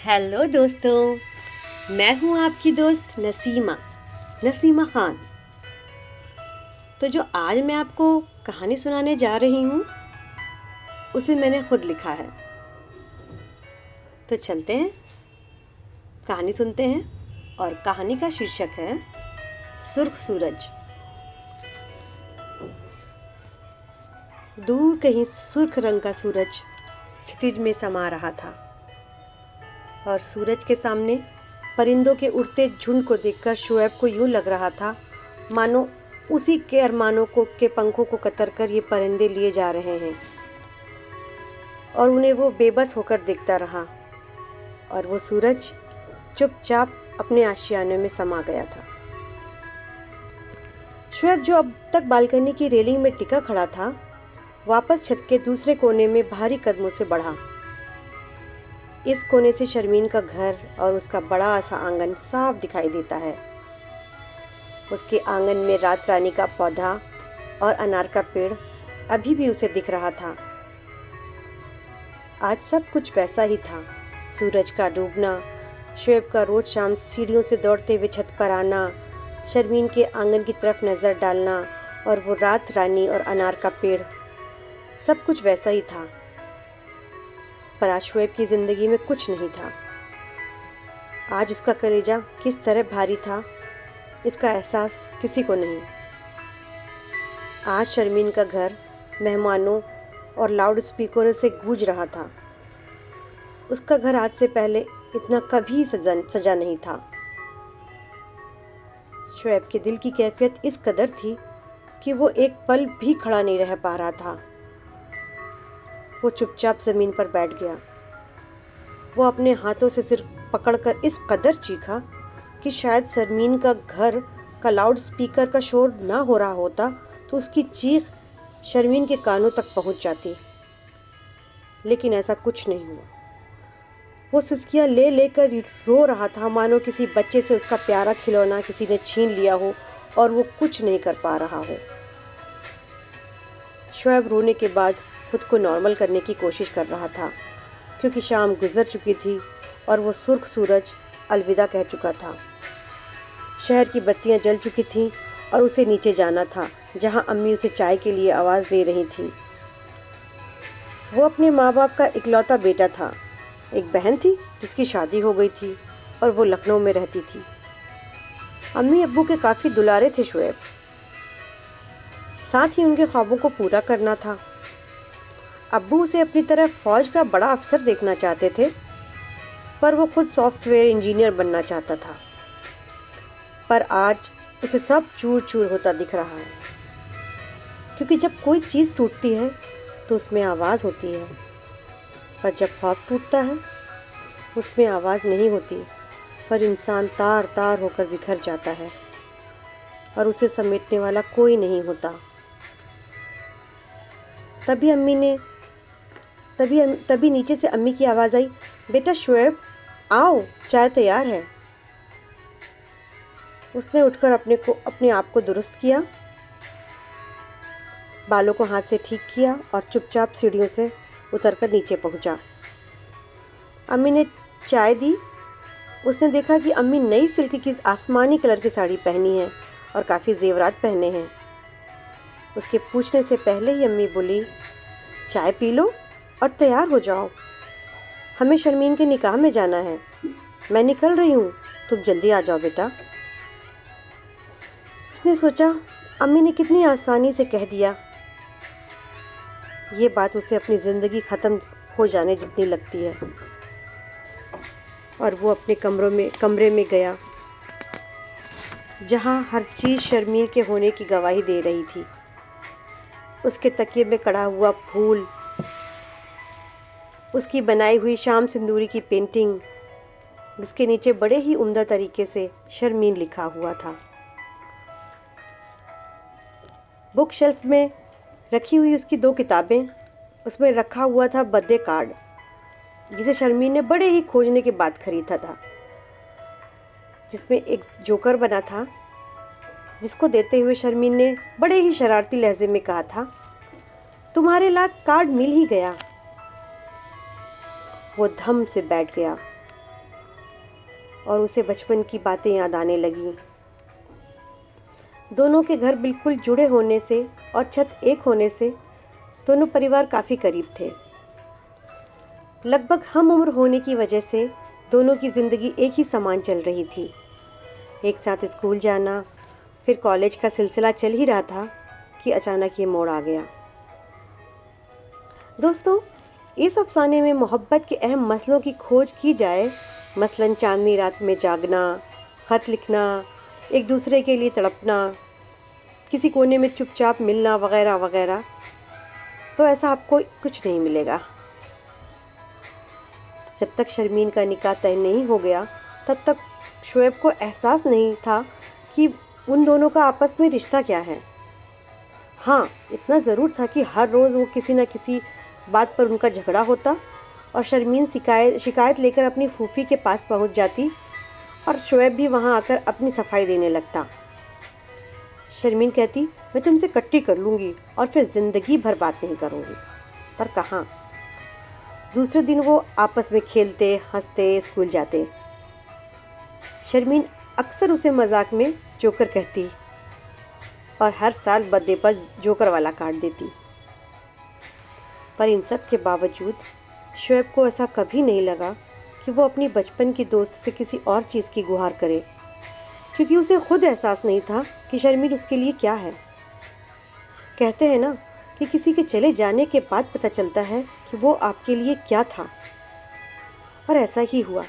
Hello दोस्तों, मैं हूँ आपकी दोस्त नसीमा खान। तो जो आज मैं आपको कहानी सुनाने जा रही हूँ उसे मैंने खुद लिखा है। तो चलते हैं, कहानी सुनते हैं। और कहानी का शीर्षक है सुर्ख सूरज। दूर कहीं सुर्ख रंग का सूरज क्षितिज में समा रहा था और सूरज के सामने परिंदों के उड़ते झुंड को देखकर शोएब को यूं लग रहा था मानो उसी के अरमानों के पंखों को कतर कर ये परिंदे लिए जा रहे हैं। और उन्हें वो बेबस होकर देखता रहा और वो सूरज चुपचाप अपने आशियाने में समा गया था। शोएब, जो अब तक बालकनी की रेलिंग में टिका खड़ा था, वापस छत के दूसरे कोने में भारी कदमों से बढ़ा। इस कोने से शर्मीन का घर और उसका बड़ा सा आंगन साफ दिखाई देता है। उसके आंगन में रात रानी का पौधा और अनार का पेड़ अभी भी उसे दिख रहा था। आज सब कुछ वैसा ही था। सूरज का डूबना, शोएब का रोज शाम सीढ़ियों से दौड़ते हुए छत पर आना, शर्मीन के आंगन की तरफ नज़र डालना और वो रात रानी और अनार का पेड़, सब कुछ वैसा ही था। पर आज शोएब की ज़िंदगी में कुछ नहीं था। आज उसका कलेजा किस तरह भारी था, इसका एहसास किसी को नहीं। आज शर्मीन का घर मेहमानों और लाउड स्पीकरों से गूंज रहा था। उसका घर आज से पहले इतना कभी सजा नहीं था। शोएब के दिल की कैफियत इस कदर थी कि वो एक पल भी खड़ा नहीं रह पा रहा था। वो चुपचाप ज़मीन पर बैठ गया। वो अपने हाथों से सिर पकड़कर इस कदर चीखा कि शायद शर्मीन का घर का लाउड स्पीकर का शोर ना हो रहा होता तो उसकी चीख शर्मीन के कानों तक पहुंच जाती। लेकिन ऐसा कुछ नहीं हुआ। वो सिसकियां ले लेकर रो रहा था मानो किसी बच्चे से उसका प्यारा खिलौना किसी ने छीन लिया हो और वो कुछ नहीं कर पा रहा हो। शोएब रोने के बाद खुद को नॉर्मल करने की कोशिश कर रहा था, क्योंकि शाम गुजर चुकी थी और वो सुर्ख सूरज अलविदा कह चुका था। शहर की बत्तियां जल चुकी थीं और उसे नीचे जाना था, जहां अम्मी उसे चाय के लिए आवाज़ दे रही थी। वो अपने माँ बाप का इकलौता बेटा था। एक बहन थी जिसकी शादी हो गई थी और वो लखनऊ में रहती थी। अम्मी अब्बू के काफ़ी दुलारे थे शोएब। साथ ही उनके ख्वाबों को पूरा करना था। अब्बू उसे अपनी तरफ फ़ौज का बड़ा अफसर देखना चाहते थे, पर वो खुद सॉफ्टवेयर इंजीनियर बनना चाहता था। पर आज उसे सब चूर चूर होता दिख रहा है, क्योंकि जब कोई चीज़ टूटती है तो उसमें आवाज़ होती है, पर जब ख्वाब टूटता है उसमें आवाज़ नहीं होती, पर इंसान तार तार होकर बिखर जाता है और उसे समेटने वाला कोई नहीं होता। तभी नीचे से अम्मी की आवाज़ आई, बेटा शोएब, आओ, चाय तैयार है। उसने उठकर अपने आप को दुरुस्त किया, बालों को हाथ से ठीक किया और चुपचाप सीढ़ियों से उतरकर नीचे पहुंचा। अम्मी ने चाय दी। उसने देखा कि अम्मी नई सिल्क की आसमानी कलर की साड़ी पहनी है और काफ़ी जेवरात पहने हैं। उसके पूछने से पहले ही अम्मी बोली, चाय पी लो और तैयार हो जाओ, हमें शर्मीन के निकाह में जाना है। मैं निकल रही हूँ, तुम जल्दी आ जाओ बेटा। उसने सोचा, अम्मी ने कितनी आसानी से कह दिया। ये बात उसे अपनी ज़िंदगी ख़त्म हो जाने जितनी लगती है। और वो अपने कमरे में गया, जहाँ हर चीज़ शर्मीन के होने की गवाही दे रही थी। उसके तकिए में कड़ा हुआ फूल, उसकी बनाई हुई शाम सिंदूरी की पेंटिंग, जिसके नीचे बड़े ही उम्दा तरीके से शर्मीन लिखा हुआ था। बुक शेल्फ में रखी हुई उसकी 2 किताबें, उसमें रखा हुआ था बर्थडे कार्ड, जिसे शर्मीन ने बड़े ही खोजने के बाद खरीदा था, जिसमें एक जोकर बना था, जिसको देते हुए शर्मीन ने बड़े ही शरारती लहजे में कहा था, तुम्हारे लायक कार्ड मिल ही गया। वो धम से बैठ गया और उसे बचपन की बातें याद आने लगीं। दोनों के घर बिल्कुल जुड़े होने से और छत एक होने से दोनों परिवार काफ़ी करीब थे। लगभग हम उम्र होने की वजह से दोनों की ज़िंदगी एक ही समान चल रही थी। एक साथ स्कूल जाना, फिर कॉलेज का सिलसिला चल ही रहा था कि अचानक ये मोड़ आ गया। दोस्तों, इस अफसाने में मोहब्बत के अहम मसलों की खोज की जाए, मसलन चांदनी रात में जागना, ख़त लिखना, एक दूसरे के लिए तड़पना, किसी कोने में चुपचाप मिलना वगैरह वगैरह, तो ऐसा आपको कुछ नहीं मिलेगा। जब तक शर्मीन का निकाह तय नहीं हो गया तब तक शोएब को एहसास नहीं था कि उन दोनों का आपस में रिश्ता क्या है। हाँ, इतना ज़रूर था कि हर रोज़ वो किसी न किसी बात पर उनका झगड़ा होता और शर्मीन शिकायत लेकर अपनी फूफी के पास पहुंच जाती और शोएब भी वहां आकर अपनी सफाई देने लगता। शर्मीन कहती, मैं तुमसे कट्टी कर लूँगी और फिर ज़िंदगी भर बात नहीं करूँगी। पर कहाँ, दूसरे दिन वो आपस में खेलते हंसते स्कूल जाते। शर्मीन अक्सर उसे मजाक में जोकर कहती और हर साल बर्थडे पर जोकर वाला कार्ड देती। पर इन सब के बावजूद शोएब को ऐसा कभी नहीं लगा कि वो अपनी बचपन की दोस्त से किसी और चीज़ की गुहार करे, क्योंकि उसे खुद एहसास नहीं था कि शर्मीन उसके लिए क्या है। कहते हैं ना कि किसी के चले जाने के बाद पता चलता है कि वो आपके लिए क्या था, और ऐसा ही हुआ।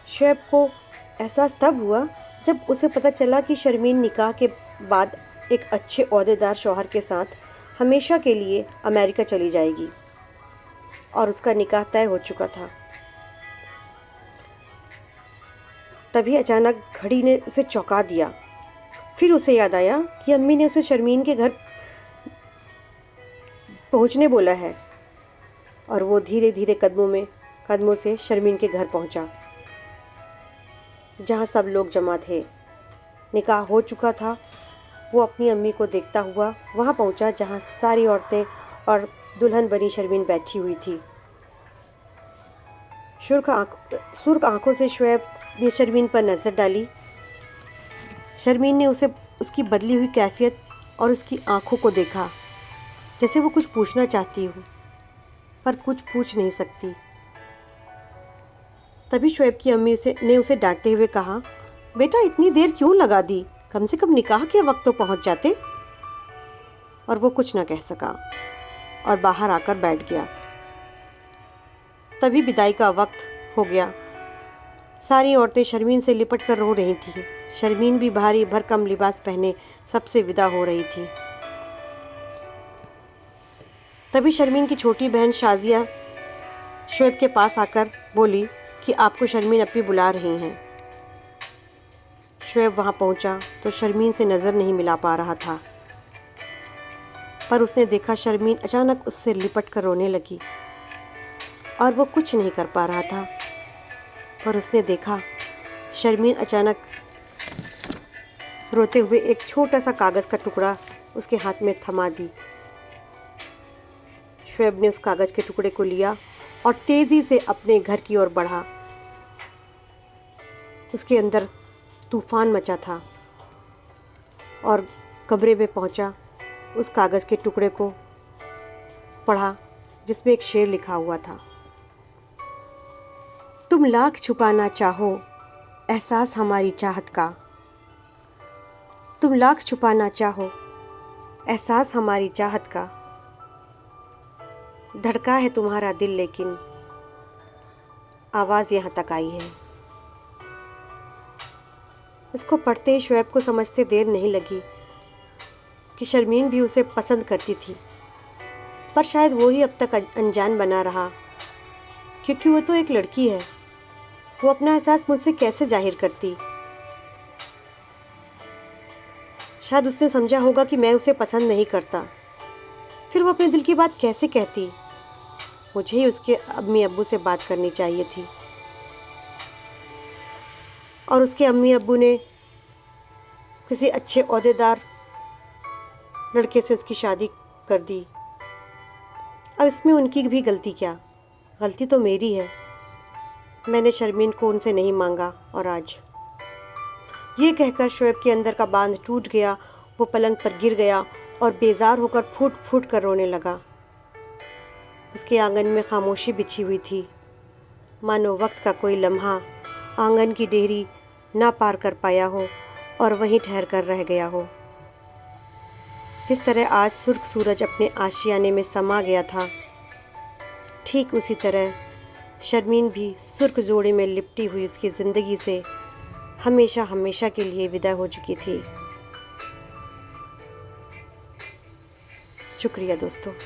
शोएब को एहसास तब हुआ जब उसे पता चला कि शर्मीन निकाह के बाद एक अच्छे ओहदेदार शौहर के साथ हमेशा के लिए अमेरिका चली जाएगी और उसका निकाह तय हो चुका था। तभी अचानक घड़ी ने उसे चौंका दिया। फिर उसे याद आया कि अम्मी ने उसे शर्मीन के घर पहुंचने बोला है, और वो धीरे धीरे कदमों से शर्मीन के घर पहुंचा, जहां सब लोग जमा थे। निकाह हो चुका था। वो अपनी अम्मी को देखता हुआ वहां पहुंचा जहां सारी औरतें और दुल्हन बनी शर्मीन बैठी हुई थी। सुर्ख आंखों से शोएब ने शर्मीन पर नज़र डाली। शर्मीन ने उसे उसकी बदली हुई कैफियत और उसकी आंखों को देखा, जैसे वो कुछ पूछना चाहती हो पर कुछ पूछ नहीं सकती। तभी शोएब की अम्मी ने उसे डांटते हुए कहा, बेटा इतनी देर क्यों लगा दी, कम से कम निकाह के वक्त तो पहुंच जाते। और वो कुछ न कह सका और बाहर आकर बैठ गया। तभी विदाई का वक्त हो गया। सारी औरतें शर्मीन से लिपट कर रो रही थीं। शर्मीन भी भारी भरकम लिबास पहने सबसे विदा हो रही थी। तभी शर्मीन की छोटी बहन शाजिया शोएब के पास आकर बोली कि आपको शर्मीन अपी बुला रही हैं। शोएब वहाँ पहुँचा तो शर्मीन से नज़र नहीं मिला पा रहा था, पर उसने देखा शर्मीन अचानक उससे लिपट कर रोने लगी और वो कुछ नहीं कर पा रहा था। पर उसने देखा शर्मीन अचानक रोते हुए एक छोटा सा कागज़ का टुकड़ा उसके हाथ में थमा दी। शोएब ने उस कागज़ के टुकड़े को लिया और तेज़ी से अपने घर की ओर बढ़ा। उसके अंदर तूफान मचा था और कमरे में पहुंचा, उस कागज़ के टुकड़े को पढ़ा जिसमें एक शेर लिखा हुआ था, तुम लाख छुपाना चाहो एहसास हमारी चाहत का, तुम लाख छुपाना चाहो एहसास हमारी चाहत का, धड़का है तुम्हारा दिल लेकिन आवाज़ यहाँ तक आई है। इसको पढ़ते ही शोएब को समझते देर नहीं लगी कि शर्मीन भी उसे पसंद करती थी, पर शायद वो ही अब तक अनजान बना रहा, क्योंकि वो तो एक लड़की है। वो अपना एहसास मुझसे कैसे जाहिर करती। शायद उसने समझा होगा कि मैं उसे पसंद नहीं करता, फिर वो अपने दिल की बात कैसे कहती। मुझे ही उसके अम्मी अब्बू से बात करनी चाहिए थी, और उसके अम्मी अब्बू ने किसी अच्छे ओहदेदार लड़के से उसकी शादी कर दी। अब इसमें उनकी भी गलती क्या, गलती तो मेरी है। मैंने शर्मीन को उनसे नहीं मांगा और आज। ये कहकर शोएब के अंदर का बांध टूट गया। वो पलंग पर गिर गया और बेजार होकर फूट फूट कर रोने लगा। उसके आंगन में खामोशी बिछी हुई थी, मानो वक्त का कोई लम्हा आंगन की देहरी ना पार कर पाया हो और वहीं ठहर कर रह गया हो। जिस तरह आज सुर्ख सूरज अपने आशियाने में समा गया था, ठीक उसी तरह शर्मीन भी सुर्ख जोड़े में लिपटी हुई उसकी ज़िंदगी से हमेशा हमेशा के लिए विदा हो चुकी थी। शुक्रिया दोस्तों।